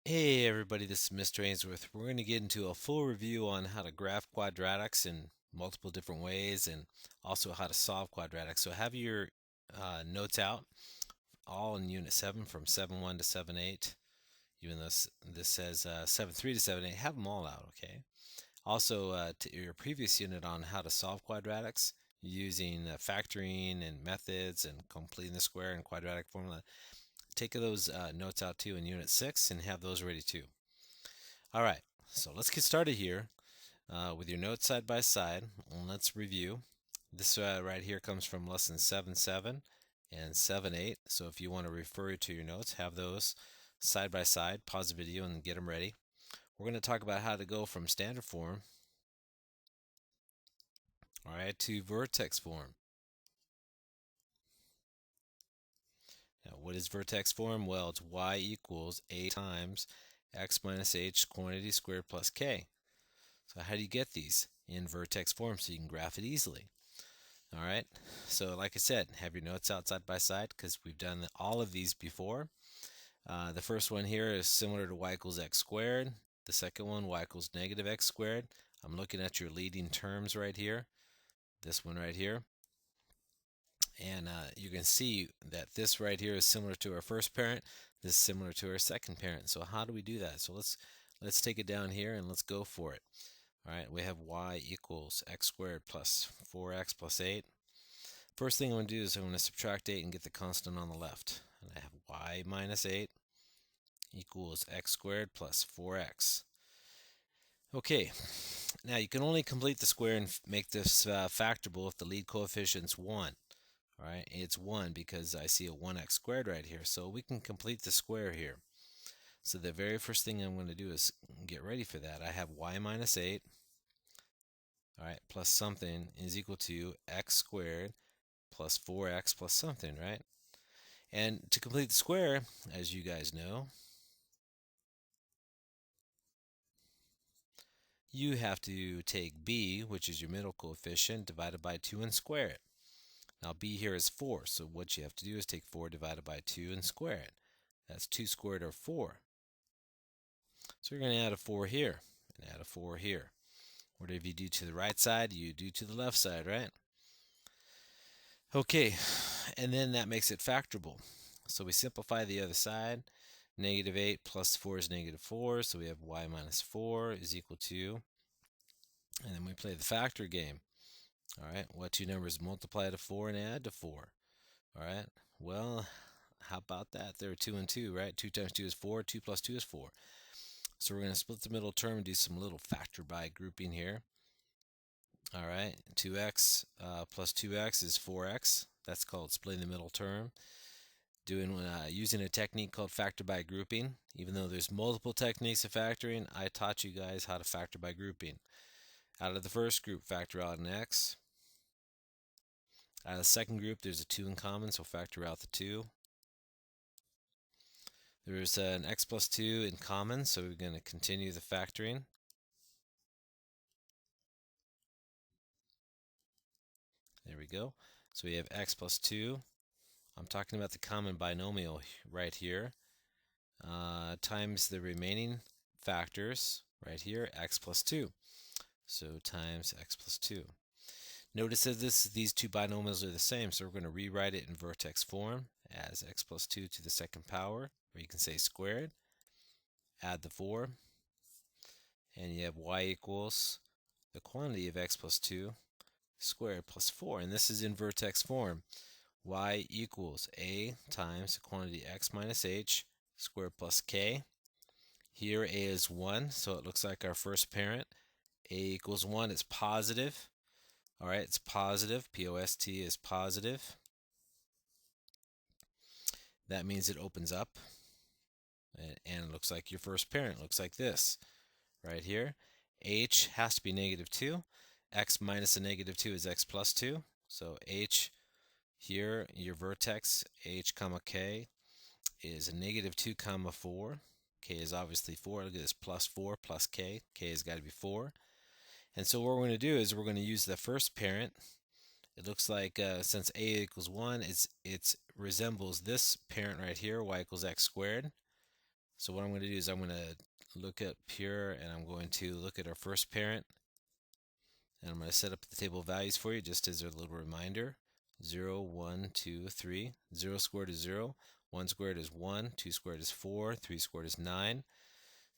Hey everybody, this is Mr. Ainsworth. We're going to get into a full review on how to graph quadratics in multiple different ways and also how to solve quadratics. So have your notes out, all in Unit 7 from 7.1 to 7.8, even though this says 7.3 to 7.8. Have them all out, okay? Also, to your previous unit on how to solve quadratics using factoring and methods and completing the square and quadratic formula. Take those notes out too in Unit 6 and have those ready too. All right, so let's get started here with your notes side by side. And let's review. This right here comes from lesson 7.7 and 7.8. So if you want to refer to your notes, have those side by side, pause the video and get them ready. We're going to talk about how to go from standard form, all right, to vertex form. Now, what is vertex form? Well, it's y equals a times x minus h quantity squared plus k. So how do you get these in vertex form so you can graph it easily? All right, so like I said, have your notes out side by side because we've done all of these before. The first one here is similar to y equals x squared. The second one, y equals negative x squared. I'm looking at your leading terms right here, this one right here. And you can see that this right here is similar to our first parent. This is similar to our second parent. So how do we do that? So let's take it down here and let's go for it. All right, we have y equals x squared plus 4x plus 8. First thing I'm going to do is I'm going to subtract 8 and get the constant on the left. And I have y minus 8 equals x squared plus 4x. Okay, now you can only complete the square and make this factorable if the lead coefficient's 1. All right, it's 1 because I see a 1x squared right here. So we can complete the square here. So the very first thing I'm going to do is get ready for that. I have y minus 8, all right, plus something is equal to x squared plus 4x plus something, right? And to complete the square, as you guys know, you have to take b, which is your middle coefficient, divided by 2 and square it. Now b here is 4, so what you have to do is take 4 divided by 2 and square it. That's 2 squared or 4. So you're going to add a 4 here and add a 4 here. Whatever you do to the right side, you do to the left side, right? Okay, and then that makes it factorable. So we simplify the other side. Negative 8 plus 4 is negative 4, so we have y minus 4 is equal to, and then we play the factor game. All right, what two numbers multiply to 4 and add to 4? All right, well, how about that? There are 2 and 2, right? 2 times 2 is 4, 2 plus 2 is 4. So we're going to split the middle term and do some little factor by grouping here. All right, 2x plus 2x is 4x. That's called splitting the middle term. Using a technique called factor by grouping. Even though there's multiple techniques of factoring, I taught you guys how to factor by grouping. Out of the first group, factor out an x. Out of the second group, there's a 2 in common, so factor out the 2. There's an x plus 2 in common, so we're going to continue the factoring. There we go. So we have x plus 2. I'm talking about the common binomial right here, times the remaining factors right here, x plus 2. So times x plus 2. Notice that these two binomials are the same, so we're going to rewrite it in vertex form as x plus 2 to the second power, or you can say squared. Add the 4, and you have y equals the quantity of x plus 2 squared plus 4, and this is in vertex form. Y equals a times the quantity x minus h squared plus k. Here a is 1, so it looks like our first parent. A equals 1, it's positive. All right, it's positive. P-O-S-T is positive. That means it opens up, and it looks like your first parent. Looks like this right here. H has to be negative 2. X minus a negative 2 is x plus 2. So H here, your vertex, H comma K, is a negative 2 comma 4. K is obviously 4. Look at this, plus 4 plus K. K has got to be 4. And so what we're going to do is we're going to use the first parent. It looks like since a equals 1, it resembles this parent right here, y equals x squared. So what I'm going to do is I'm going to look up here, and I'm going to look at our first parent, and I'm going to set up the table of values for you just as a little reminder. 0, 1, 2, 3. 0 squared is 0. 1 squared is 1. 2 squared is 4. 3 squared is 9.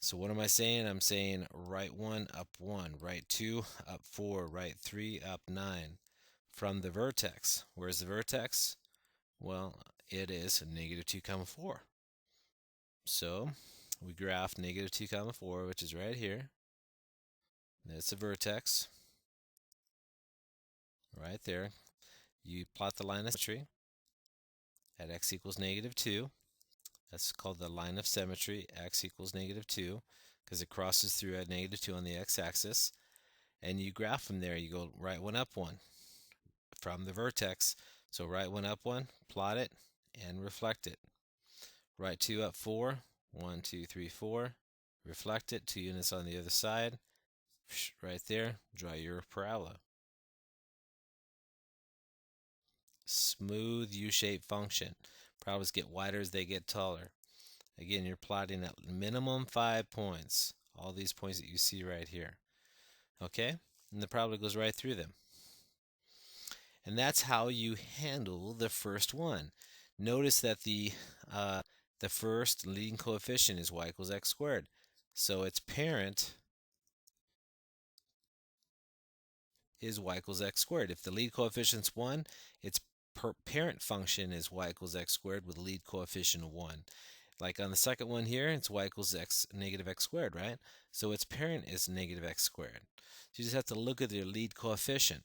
So what am I saying? I'm saying right 1 up 1, right 2 up 4, right 3 up 9 from the vertex. Where's the vertex? Well, it is negative 2 comma 4. So we graph negative 2 comma 4, which is right here. That's the vertex right there. You plot the line of symmetry at x equals negative 2. That's called the line of symmetry, x equals negative 2, because it crosses through at negative 2 on the x-axis. And you graph from there. You go right 1 up 1 from the vertex. So right 1 up 1, plot it, and reflect it. Right 2 up 4, 1, 2, 3, 4. Reflect it, 2 units on the other side. Right there, draw your parabola. Smooth U-shaped function. Parabolas get wider as they get taller. Again, you're plotting at minimum 5 points. All these points that you see right here. Okay? And the parabola goes right through them. And that's how you handle the first one. Notice that the first leading coefficient is y equals x squared. So its parent is y equals x squared. If the lead coefficient's 1, its parent function is y equals x squared with lead coefficient of 1. Like on the second one here, it's y equals negative x squared, right? So its parent is negative x squared. So you just have to look at your lead coefficient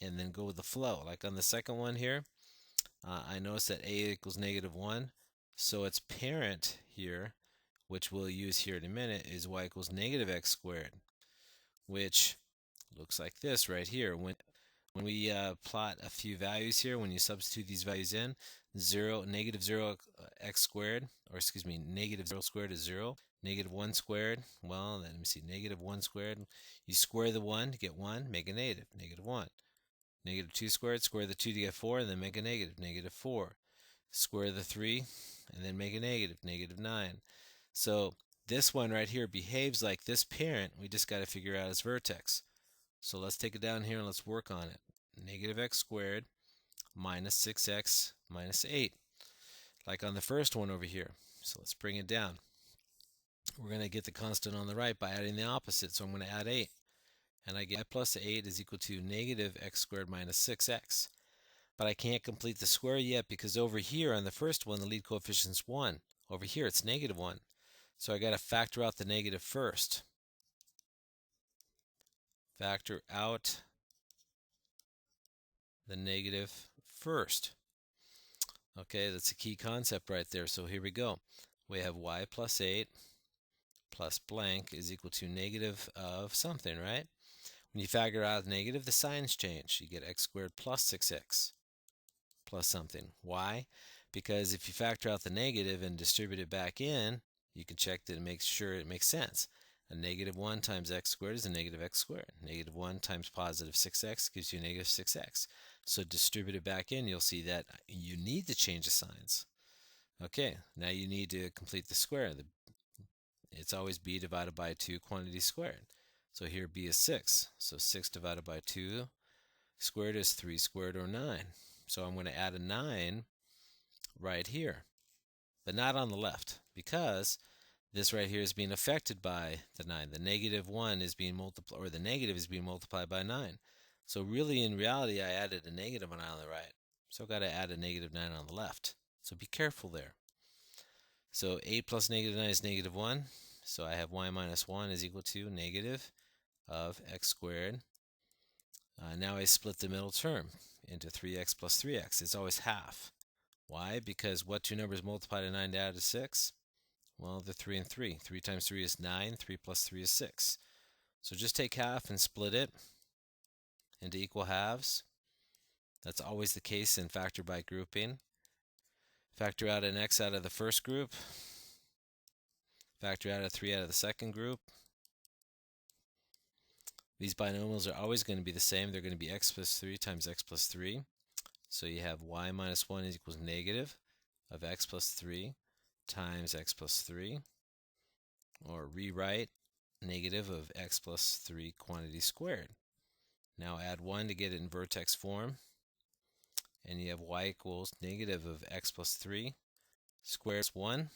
and then go with the flow. Like on the second one here, I notice that a equals negative 1. So its parent here, which we'll use here in a minute, is y equals negative x squared, which looks like this right here. When we plot a few values here, when you substitute these values in, negative 0 x squared, or excuse me, negative 0 squared is 0. Negative 1 squared, well, let me see, negative 1 squared. You square the 1 to get 1, make a negative, negative 1. Negative 2 squared, square the 2 to get 4, and then make a negative, negative 4. Square the 3, and then make a negative, negative 9. So this one right here behaves like this parent. We just got to figure out its vertex. So let's take it down here and let's work on it. Negative x squared minus 6x minus 8. Like on the first one over here. So let's bring it down. We're going to get the constant on the right by adding the opposite. So I'm going to add 8. And I get y plus 8 is equal to negative x squared minus 6x. But I can't complete the square yet because over here on the first one, the lead coefficient is 1. Over here, it's negative 1. So I got to factor out the negative first. Factor out the negative first. Okay, that's a key concept right there. So here we go. We have y plus 8 plus blank is equal to negative of something, right? When you factor out negative, the signs change. You get x squared plus 6x plus something. Why? Because if you factor out the negative and distribute it back in, you can check that it makes sure it makes sense. A negative 1 times x squared is a negative x squared. Negative 1 times positive 6x gives you negative 6x. So distribute it back in, you'll see that you need to change the signs. Okay, now you need to complete the square. It's always b divided by 2 quantity squared. So here b is 6. So 6 divided by 2 squared is 3 squared, or 9. So I'm going to add a 9 right here, but not on the left, because this right here is being affected by the 9. The negative 1 is being multiplied, or the negative is being multiplied by 9. So really, in reality, I added a negative 9 on the right. So I've got to add a negative 9 on the left. So be careful there. So 8 plus negative 9 is negative 1. So I have y minus 1 is equal to negative of x squared. Now I split the middle term into 3x plus 3x. It's always half. Why? Because what two numbers multiply to 9 to add to 6? Well, they're 3 and 3. 3 times 3 is 9. 3 plus 3 is 6. So just take half and split it into equal halves. That's always the case in factor by grouping. Factor out an x out of the first group. Factor out a 3 out of the second group. These binomials are always going to be the same. They're going to be x plus 3 times x plus 3. So you have y minus 1 is equals negative of x plus 3 times x plus 3. or rewrite negative of x plus 3 quantity squared. Now add 1 to get it in vertex form, and you have y equals negative of x plus 3 squared 1,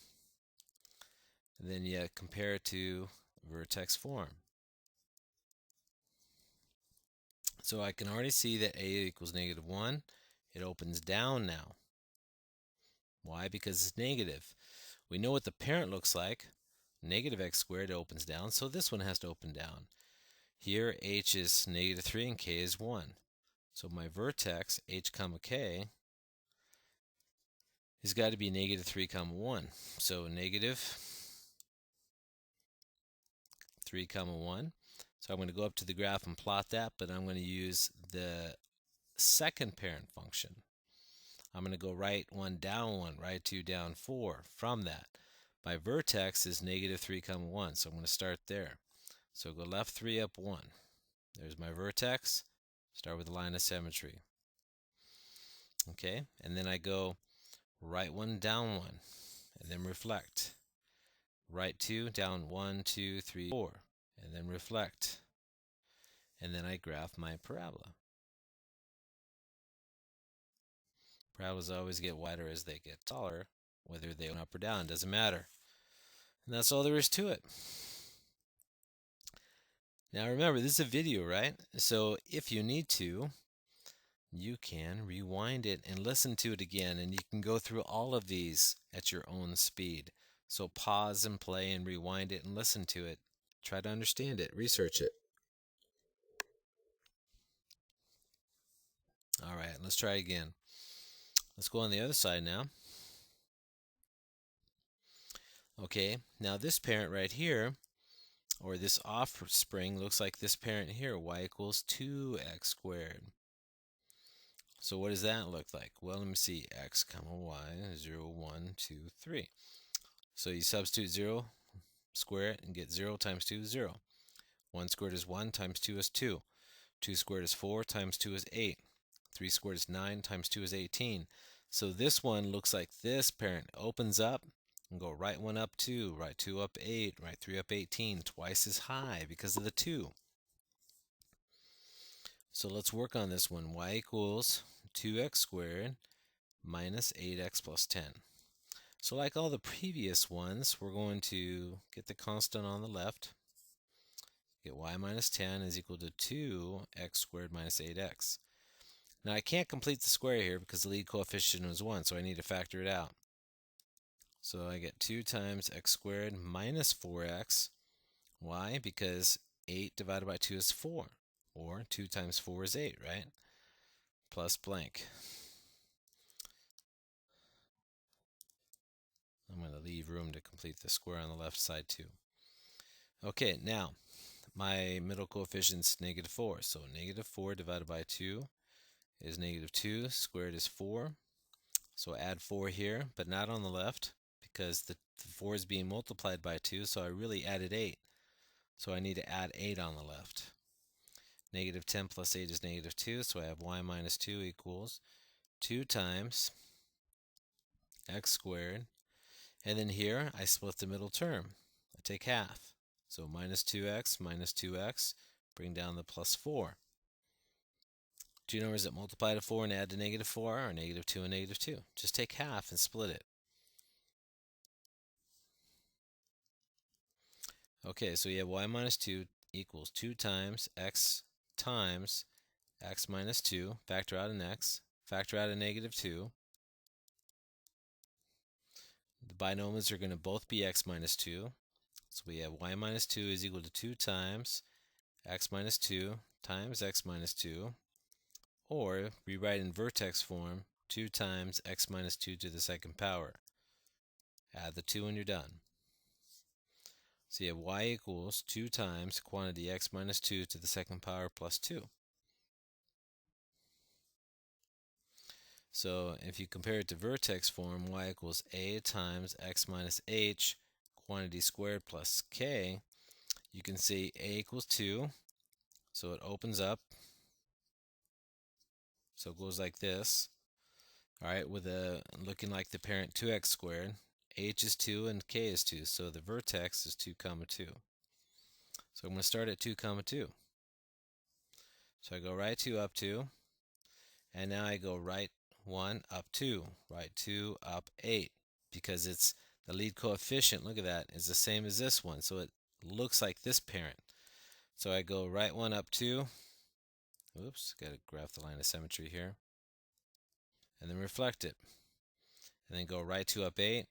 and then you compare it to vertex form. So I can already see that a equals negative 1. It opens down now. Why? Because it's negative. We know what the parent looks like. Negative x squared opens down, so this one has to open down. Here h is negative 3 and k is 1. So my vertex h comma k has got to be negative 3 comma 1. So negative 3 comma 1. So I'm going to go up to the graph and plot that, but I'm going to use the second parent function. I'm going to go right 1 down 1, right 2 down 4 from that. My vertex is negative 3 comma 1, so I'm going to start there. So go left 3 up 1. There's my vertex. Start with the line of symmetry. Okay, and then I go right 1 down 1, and then reflect. Right 2 down 1, 2, 3, 4, and then reflect. And then I graph my parabola. Parabolas always get wider as they get taller, whether they go up or down, doesn't matter. And that's all there is to it. Now remember, this is a video, right? So if you need to, you can rewind it and listen to it again, and you can go through all of these at your own speed. So pause and play and rewind it and listen to it. Try to understand it, research it. All right, let's try again. Let's go on the other side now. Okay, now this parent right here, or this offspring, looks like this parent here, y equals 2x squared. So what does that look like? Well, let me see, x comma y, 0, 1, 2, 3. So you substitute 0, square it, and get 0 times 2 is 0. 1 squared is 1 times 2 is 2. 2 squared is 4 times 2 is 8. 3 squared is 9 times 2 is 18. So this one looks like this parent opens up and go right 1 up 2, right 2 up 8, right 3 up 18, twice as high because of the 2. So let's work on this one. Y equals 2x squared minus 8x plus 10. So like all the previous ones, we're going to get the constant on the left. Get y minus 10 is equal to 2x squared minus 8x. Now I can't complete the square here because the lead coefficient was 1, so I need to factor it out. So I get 2 times x squared minus 4x. Why? Because 8 divided by 2 is 4. Or 2 times 4 is 8, right? Plus blank. I'm going to leave room to complete the square on the left side too. Okay, now my middle coefficient's negative 4. So negative 4 divided by 2 is negative 2. Squared is 4. So add 4 here, but not on the left because the 4 is being multiplied by 2, so I really added 8. So I need to add 8 on the left. Negative 10 plus 8 is negative 2, so I have y minus 2 equals 2 times x squared. And then here I split the middle term. I take half. So minus 2x, bring down the plus 4. Two numbers that multiply to 4 and add to negative 4 are negative 2 and negative 2. Just take half and split it. Okay, so you have y minus 2 equals 2 times x minus 2. Factor out an x. Factor out a negative 2. The binomials are going to both be x minus 2. So we have y minus 2 is equal to 2 times x minus 2 times x minus 2. Or rewrite in vertex form 2 times x minus 2 to the second power. Add the 2 and you're done. So you have y equals 2 times quantity x minus 2 to the second power plus 2. So if you compare it to vertex form, y equals a times x minus h quantity squared plus k, you can see a equals 2, so it opens up, so it goes like this, all right, with a looking like the parent 2x squared. h is 2, and k is 2. So the vertex is 2, 2. So I'm going to start at 2, 2. So I go right 2 up 2, and now I go right 1 up 2, right 2 up 8, because it's the lead coefficient, look at that, is the same as this one, so it looks like this parent. So I go right 1 up 2, oops, got to graph the line of symmetry here, and then reflect it, and then go right 2 up 8,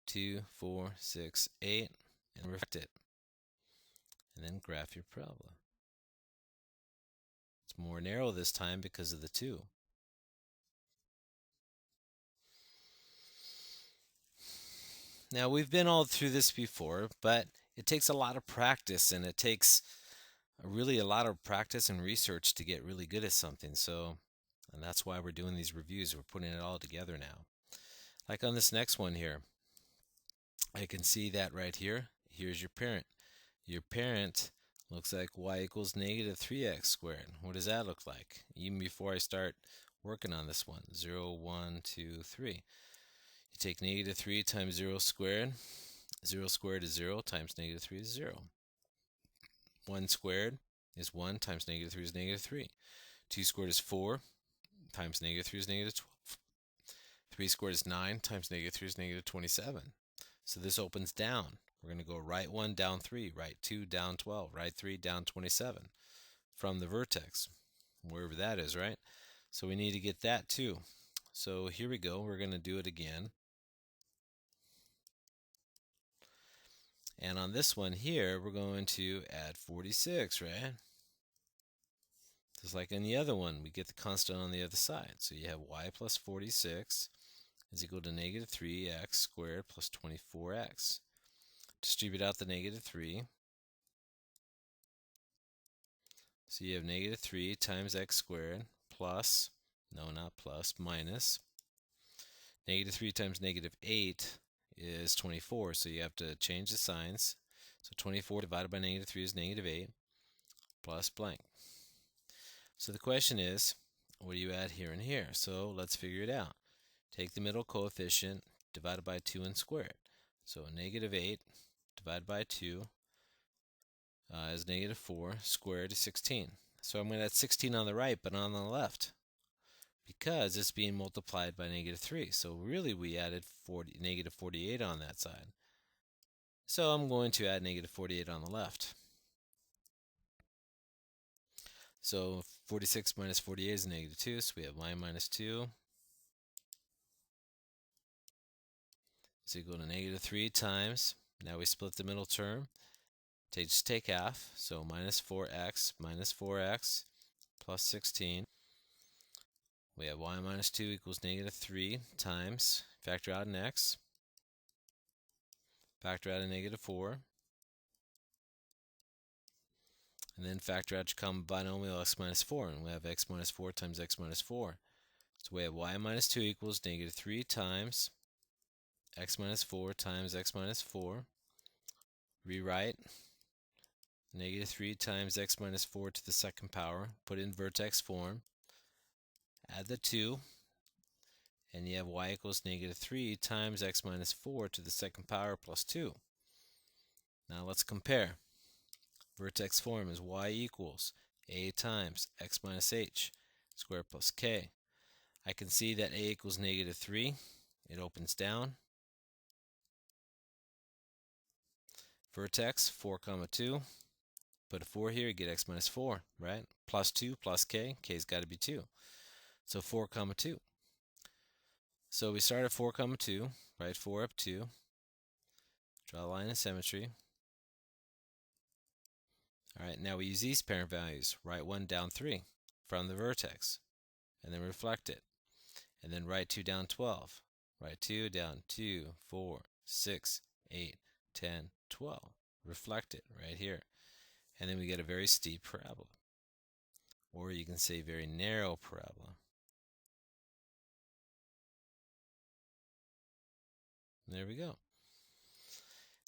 2, 4, 6, 8, and reflect it, and then graph your parabola. It's more narrow this time because of the 2. Now, we've been all through this before, but it takes a lot of practice, and it takes really a lot of practice and research to get really good at something. And that's why we're doing these reviews. We're putting it all together now. Like on this next one here, I can see that right here. Here's your parent. Your parent looks like y equals negative 3x squared. What does that look like? Even before I start working on this one. 0, 1, 2, 3. You take negative 3 times 0 squared. 0 squared is 0 times negative 3 is 0. 1 squared is 1 times negative 3 is negative 3. 2 squared is 4 times negative 3 is negative 12. 3 squared is 9 times negative 3 is negative 27. So this opens down. We're going to go right 1 down 3, right 2 down 12, right 3 down 27 from the vertex, wherever that is, right? So we need to get that too. So here we go. We're going to do it again. And on this one here, we're going to add 46, right? Just like in the other one, we get the constant on the other side. So you have y plus 46 is equal to negative 3x squared plus 24x. Distribute out the negative 3. So you have negative 3 times x squared plus, no, not plus, minus. Negative 3 times negative 8 is 24, so you have to change the signs. So 24 divided by negative 3 is negative 8 plus blank. So the question is, what do you add here and here? So let's figure it out. Take the middle coefficient divided by 2 and square it. So negative 8 divided by 2 is negative 4 squared is 16. So I'm going to add 16 on the right, but on the left, because it's being multiplied by negative 3. So really we added negative 48 on that side. So I'm going to add negative 48 on the left. So 46 minus 48 is negative 2, so we have y minus 2 is equal to negative 3 times, now we split the middle term, just take half, so minus 4x plus 16. We have y minus 2 equals negative 3 times, factor out an x, factor out a negative 4, and then factor out your common binomial x minus 4, and we have x minus 4 times x minus 4. So we have y minus 2 equals negative 3 times x minus 4 times x minus 4. Rewrite negative 3 times x minus 4 to the second power, put in vertex form, add the 2, and you have y equals negative 3 times x minus 4 to the second power plus 2. Now let's compare. Vertex form is y equals a times x minus h squared plus k. I can see that a equals negative 3. It opens down. Vertex 4, 2. Put a 4 here, you get x minus 4, right? Plus 2 plus k. K's got to be 2. So 4, 2. So we start at 4, 2. Write 4 up 2. Draw a line of symmetry. All right, now we use these parent values. Write 1 down 3 from the vertex, and then reflect it. And then write 2 down 12. Write 2 down 2, 4, 6, 8, 10, 12. Reflect it right here. And then we get a very steep parabola. Or you can say very narrow parabola. There we go.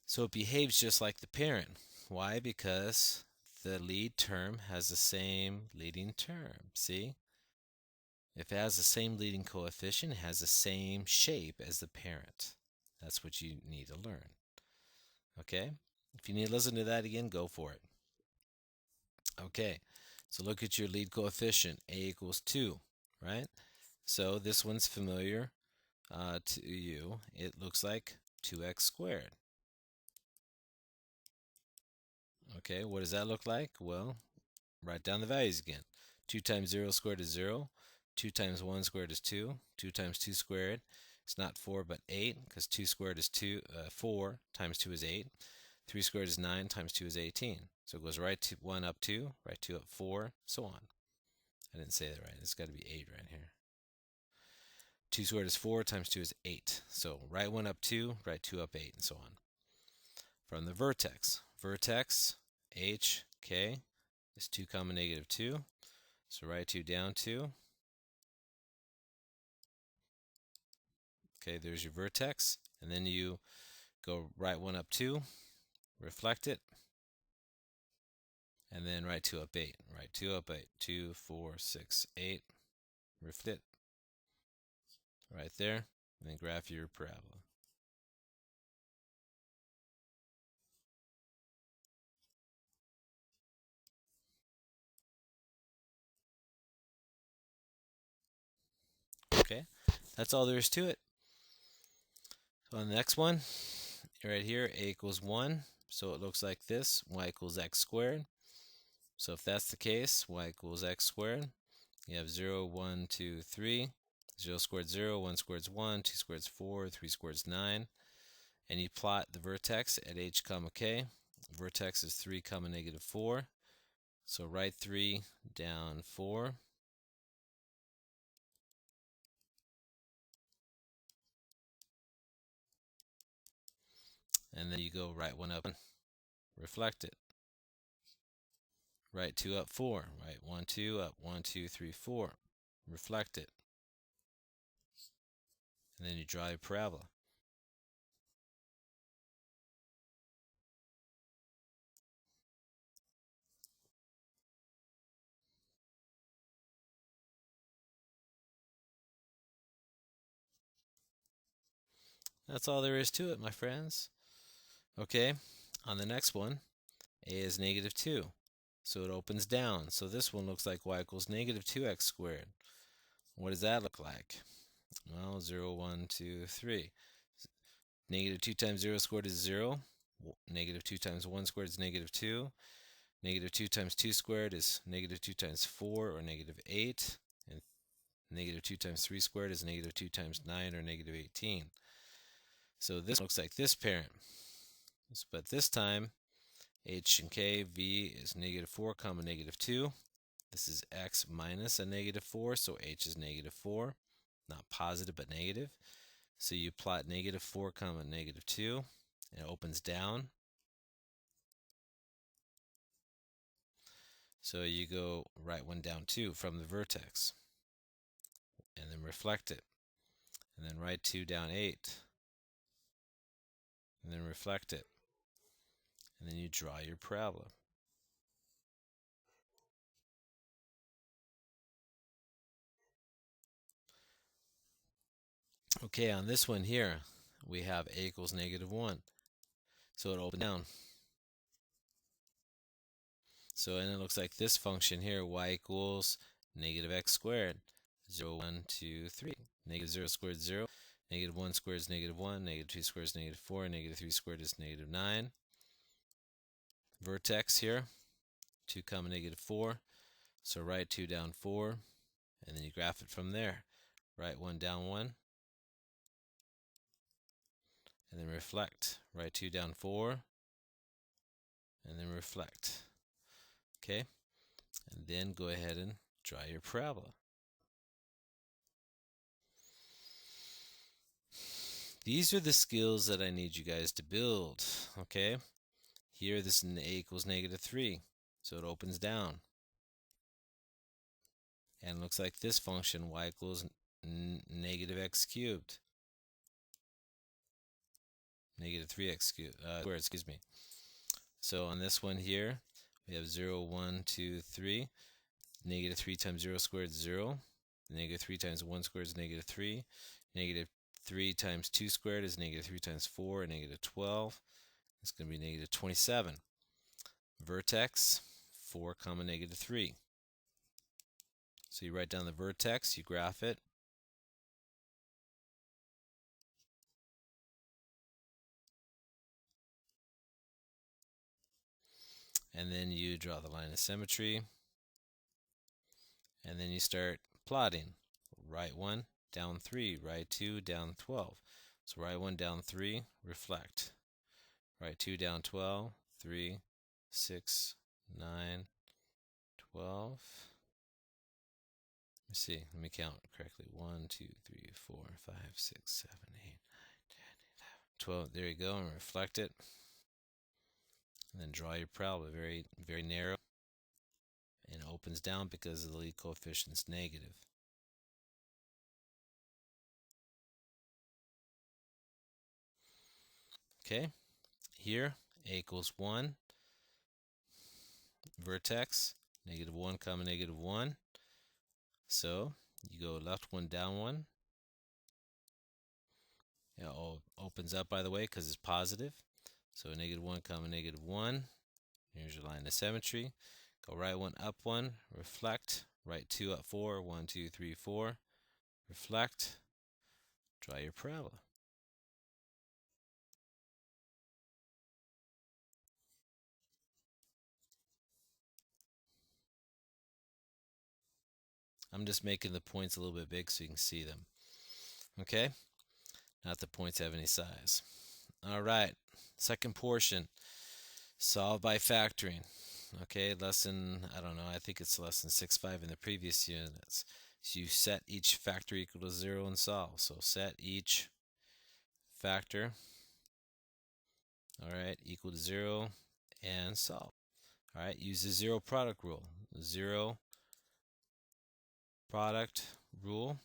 So it behaves just like the parent. Why? Because the lead term has the same leading term. See? If it has the same leading coefficient, it has the same shape as the parent. That's what you need to learn. Okay? If you need to listen to that again, go for it. Okay, so look at your lead coefficient, a equals 2, right? So this one's familiar to you. It looks like 2x squared. Okay, what does that look like? Well, write down the values again. 2 times 0 squared is 0. 2 times 1 squared is 2. 2 times 2 squared, it's not 4 but 8, because 2 squared is 4 times 2 is 8. 3 squared is 9 times 2 is 18. So it goes right to 1 up 2, right 2 up 4, so on. I didn't say that right. It's got to be 8 right here. 2 squared is 4 times 2 is 8. So right 1 up 2, right 2 up 8, and so on. From the vertex. Vertex, h, k, is 2 comma negative 2. So write 2 down 2. Okay, there's your vertex. And then you go right 1 up 2, reflect it, and then right 2 up 8. Right 2 up 8. 2, 4, 6, 8. Reflect it. Right there. And then graph your parabola. Okay, that's all there is to it. So on the next one, right here, a equals 1. So it looks like this, y equals x squared. So if that's the case, y equals x squared. You have 0, 1, 2, 3. 0 squared 0, 1 squared is 1, 2 squared is 4, 3 squared is 9. And you plot the vertex at h comma k. Vertex is 3 comma negative 4. So write 3 down 4. And then you go right 1 up, reflect it. Right 2 up 4. Right 1, 2 up, 1, 2, 3, 4. Reflect it. And then you draw your parabola. That's all there is to it, my friends. Okay, on the next one, a is negative 2. So it opens down. So this one looks like y equals negative 2x squared. What does that look like? Well, 0, 1, 2, 3. Negative 2 times 0 squared is 0. Negative 2 times 1 squared is negative 2. Negative 2 times 2 squared is negative 2 times 4, or negative 8. And negative 2 times 3 squared is negative 2 times 9, or negative 18. So this looks like this parent. But this time, h and k, v is negative 4 comma negative 2. This is x minus a negative 4, so h is negative 4. Not positive, but negative. So you plot negative 4 comma negative 2, and it opens down. So you go right 1 down 2 from the vertex, and then reflect it. And then write 2 down 8, and then reflect it. And then you draw your parabola. Okay, on this one here, we have a equals negative 1. So it opens down. So, and it looks like this function here, y equals negative x squared. 0, 1, 2, 3. Negative 0 squared is 0. Negative 1 squared is negative 1. Negative 2 squared is negative 4. Negative 3 squared is negative 9. Vertex here, 2 comma negative 4. So write 2 down 4, and then you graph it from there. Write 1 down 1, and then reflect. Write 2 down 4, and then reflect. Okay? And then go ahead and draw your parabola. These are the skills that I need you guys to build, okay? Here, this is a equals negative 3, so it opens down. And it looks like this function, y equals negative x cubed. Negative 3x cubed, squared, excuse me. So on this one here, we have 0, 1, 2, 3. Negative 3 times 0 squared is 0. Negative 3 times 1 squared is negative 3. Negative 3 times 2 squared is negative 3 times 4, negative 12. It's going to be negative 27. Vertex, 4 comma negative 3. So you write down the vertex, you graph it. And then you draw the line of symmetry. And then you start plotting. Right 1, down 3, right 2, down 12. So right 1, down 3, reflect. Right 2, down 12, 3, 6, 9, 12. Let me see, let me count correctly. 1, 2, 3, 4, 5, 6, 7, 8, 9, 10, 11, 12. There you go, and reflect it. And then draw your parabola very, very narrow. And it opens down because the lead coefficient's negative. Okay, here a equals 1, vertex, negative 1 comma negative 1. So you go left 1, down 1. It opens up, by the way, because it's positive. So negative 1 comma negative 1. Here's your line of symmetry. Go right 1, up 1, reflect. Right 2, up 4, 1, 2, 3, 4. Reflect. Draw your parabola. I'm just making the points a little bit big so you can see them. Okay? Not the points have any size. All right. Second portion. Solve by factoring. Okay, lesson, I don't know, I think it's lesson 6.5 in the previous units. So you set each factor equal to 0 and solve. So set each factor, all right, equal to 0 and solve. All right, use the zero product rule. Zero product rule.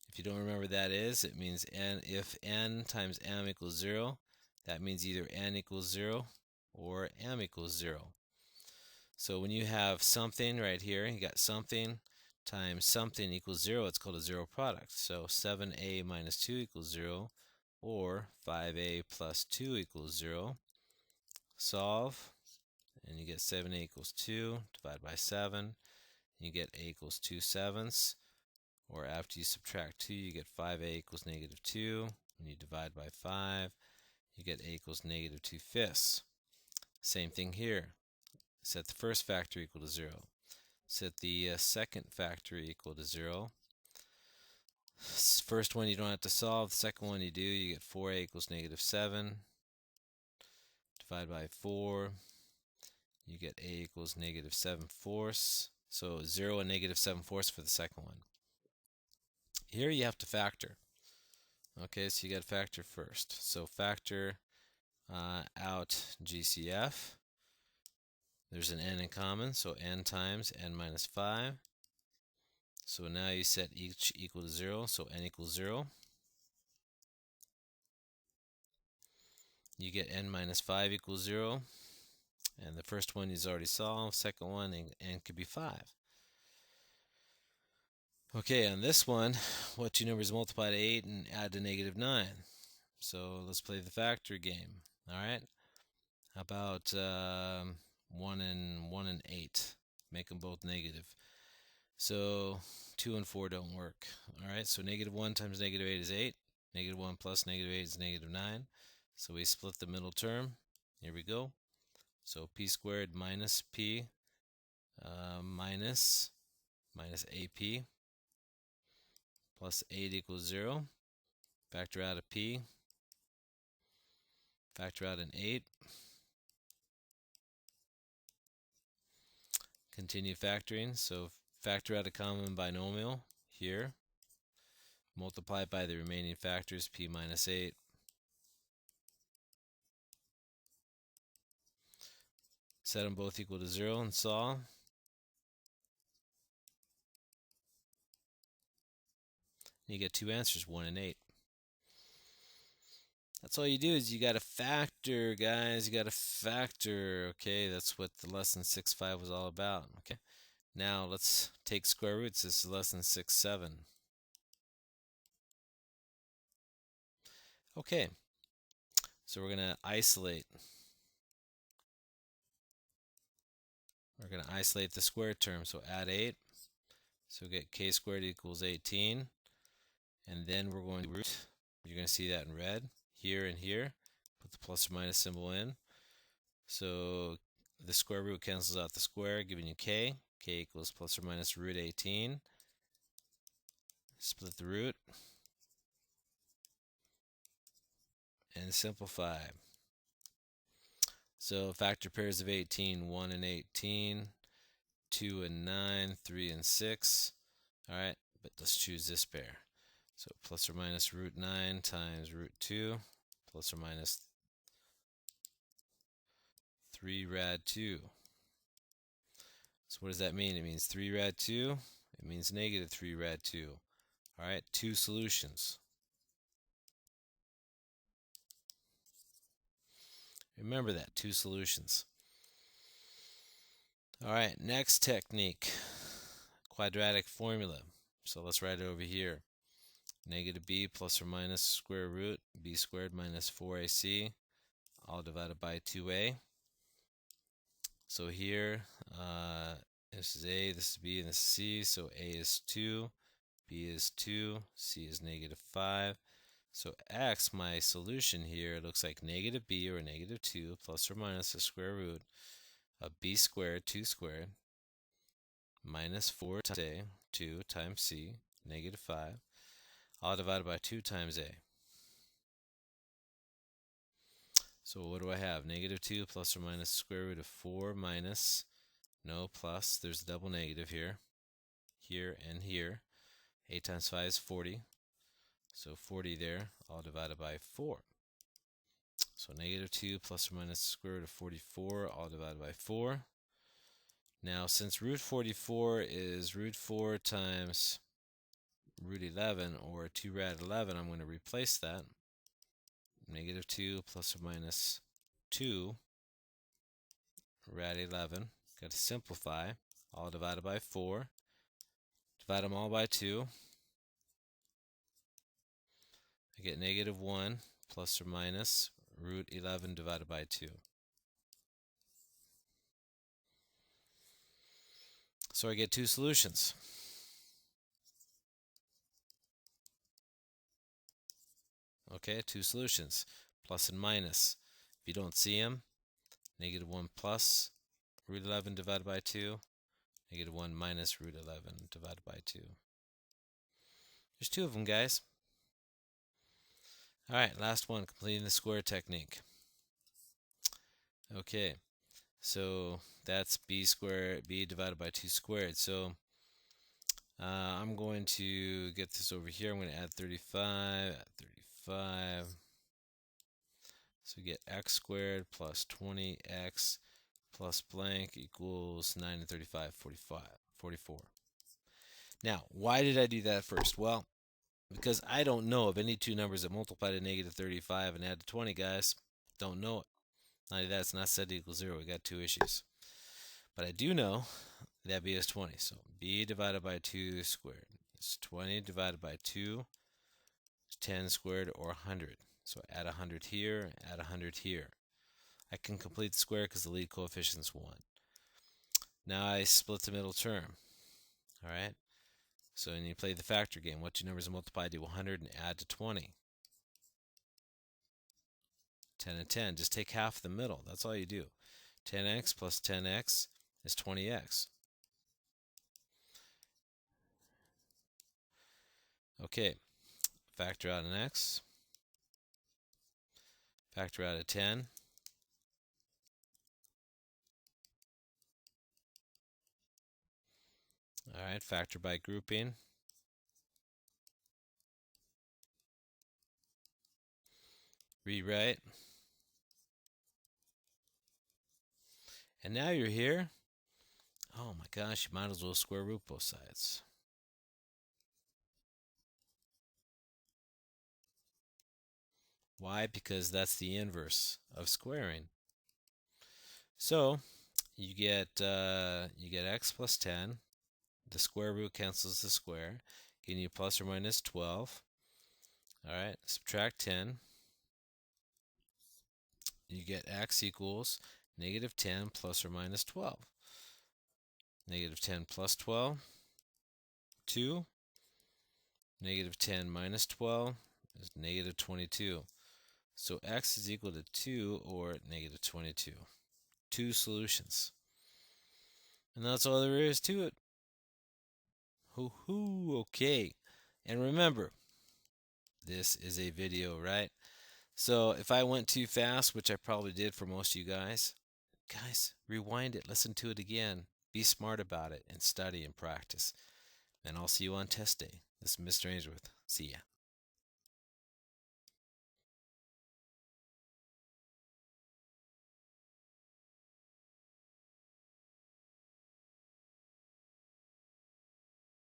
If you don't remember what that is, it means n, if n times m equals 0, that means either n equals 0 or m equals 0. So when you have something right here, you got something times something equals 0, it's called a zero product. So 7a minus 2 equals 0, or 5a plus 2 equals 0. Solve, and you get 7a equals 2, divide by 7, you get a equals 2 sevenths, or after you subtract 2, you get 5a equals negative 2. When you divide by 5, you get a equals negative 2 fifths. Same thing here. Set the first factor equal to 0. Set the second factor equal to 0. First one you don't have to solve. The second one you do. You get 4a equals negative 7. Divide by 4. You get a equals negative 7 fourths. So 0 and negative 7 fourths for the second one. Here you have to factor. Okay, so you got to factor first. So factor out Gcf. There's an n in common, so n times n minus 5. So now you set each equal to 0, so n equals 0. You get n minus 5 equals 0. And the first one is already solved. Second one, n could be 5. Okay, on this one, what two numbers multiply to 8 and add to negative 9? So let's play the factor game. All right. How about 1 and 8? Make them both negative. So 2 and 4 don't work. All right. So negative 1 times negative 8 is 8. Negative 1 plus negative 8 is negative 9. So we split the middle term. Here we go. So p squared minus p minus ap plus 8 equals 0. Factor out a p. Factor out an 8. Continue factoring. So factor out a common binomial here. Multiply it by the remaining factors, p minus 8. Set them both equal to 0 and solve. You get two answers, 1 and 8. That's all you do is you got to factor, guys. You got to factor. Okay, that's what the lesson 6.5 was all about. Okay, now let's take square roots. This is lesson 6.7. Okay, so we're going to isolate. We're going to isolate the squared term, so add 8. So we get k squared equals 18. And then we're going to root. You're going to see that in red, here and here. Put the plus or minus symbol in. So the square root cancels out the square, giving you k. K equals plus or minus root 18. Split the root. And simplify. So factor pairs of 18, 1 and 18, 2 and 9, 3 and 6. Alright, but let's choose this pair. So plus or minus root 9 times root 2, plus or minus 3 rad 2. So what does that mean? It means 3 rad 2. It means negative 3 rad 2. Alright, 2 solutions. Remember that, 2 solutions. Alright, next technique, quadratic formula. So let's write it over here. Negative b plus or minus square root b squared minus 4ac, all divided by 2a. So here, this is a, this is b, and this is c. So a is 2, b is 2, c is negative 5. So x, my solution here, looks like negative b, or negative 2, plus or minus the square root of b squared, 2 squared, minus 4 times a, 2 times c, negative 5, all divided by 2 times a. So what do I have? Negative 2 plus or minus the square root of 4 minus, no, plus, there's a double negative here, and here. 8 times 5 is 40. So 40 there, all divided by 4. So negative 2 plus or minus the square root of 44, all divided by 4. Now, since root 44 is root 4 times root 11, or 2 rad 11, I'm going to replace that. Negative 2 plus or minus 2 rad 11. Got to simplify. All divided by 4. Divide them all by 2. I get negative 1 plus or minus root 11 divided by 2. So I get 2 solutions. Okay, 2 solutions, plus and minus. If you don't see them, negative 1 plus root 11 divided by 2, negative 1 minus root 11 divided by 2. There's 2 of them, guys. Alright, last one, completing the square technique. Okay, so that's b squared, b divided by 2 squared. So I'm going to get this over here. I'm going to add 35, add 35. So we get x squared plus 20x plus blank equals 9 and 35, 44. Now, why did I do that first? Well, because I don't know of any two numbers that multiply to negative 35 and add to 20, guys. Don't know it. Not only that, it's not set to equal 0. We got 2 issues. But I do know that b is 20. So b divided by 2 squared is 20 divided by 2 is 10 squared, or 100. So add 100 here, add 100 here. I can complete the square because the lead coefficient is 1. Now I split the middle term. Alright? So when you play the factor game, what two numbers multiply to 100 and add to 20? 10 and 10. Just take half the middle. That's all you do. 10x plus 10x is 20x. Okay, factor out an x. Factor out a 10. Alright, factor by grouping. Rewrite. And now you're here. Oh my gosh, you might as well square root both sides. Why? Because that's the inverse of squaring. So you get x plus 10. The square root cancels the square, giving you plus or minus 12. Alright, subtract 10. you get x equals negative 10 plus or minus 12. Negative 10 plus 12, 2. Negative 10 minus 12 is negative 22. So x is equal to 2 or negative 22. Two solutions. And that's all there is to it. Hoo-hoo, okay. And remember, this is a video, right? So if I went too fast, which I probably did for most of you guys, rewind it, listen to it again. Be smart about it and study and practice. And I'll see you on test day. This is Mr. Ainsworth. See ya.